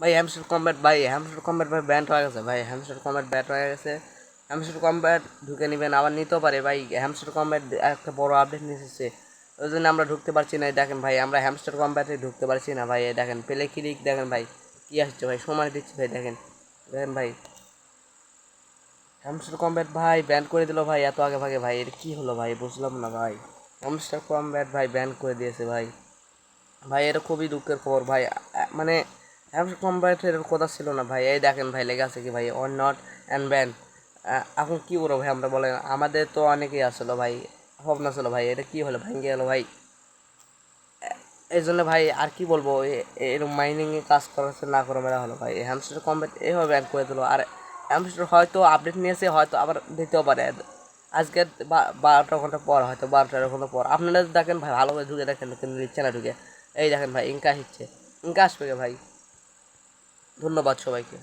ভাই hamster combat ভাই band হয়ে গেছে ভাই, হ্যামস্টার কম্ব্যাট ব্যাট হয়ে গেছে। হ্যামস্টার কম্ব্যাট ঢুকে নেবেন, আবার নিতেও পারে ভাই। হ্যামস্টার কম্ব্যাট একটা বড় আপডেট নিয়ে এসেছে, ওই জন্য আমরা ঢুকতে পারছি না। এই দেখেন ভাই, আমরা হ্যামস্টার কম্ব্যাটে ঢুকতে পারছি না ভাই। এই দেখেন প্লে ক্লিক দেখেন ভাই, কি আসছে ভাই, সময় দিচ্ছি ভাই। দেখেন দেখেন ভাই, হ্যামস্টার কম্ব্যাট ভাই ব্যান করে দিল ভাই এত আগে ভাগে ভাই, এটা কি হলো ভাই, বুঝলাম না ভাই। হ্যামস্টার কম্ব্যাট ভাই ব্যান করে দিয়েছে ভাই। ভাই এটা খুবই দুঃখের খবর ভাই। মানে হ্যামস্টার কম্ব্যাটের কথা ছিল না ভাই। এই দেখেন ভাই লেগে আছে কি ভাই, অর নট অ্যান্ড ব্যান। এখন কি করবো ভাই আমরা, বলেন? আমাদের তো অনেকেই আসলো ভাই, ভাবনা ছিল ভাই, এটা কি হলো, ভেঙে গেলো ভাই। এই জন্য ভাই আর কি বলবো, এরকম মাইনিংয়ে কাজ করাচ্ছে না করে মেলা হলো ভাই। হ্যামস্টার কম্ব্যাট এভাবে ব্যান করে দিল। আর হ্যামস্টার হয়তো আপডেট নিয়েছে, হয়তো আবার দিতেও পারে আজকে 12টা ঘন্টা পর, হয়তো 12-13 ঘন্টা পর। আপনারা দেখেন ভাই, ভালো করে ঢুকে দেখেন, কিন্তু নিচ্ছে না ঢুকে। এই দেখেন ভাই, ইনকা হিচ্ছে, ইনকা আসবে ভাই। ধন্যবাদ সবাইকে।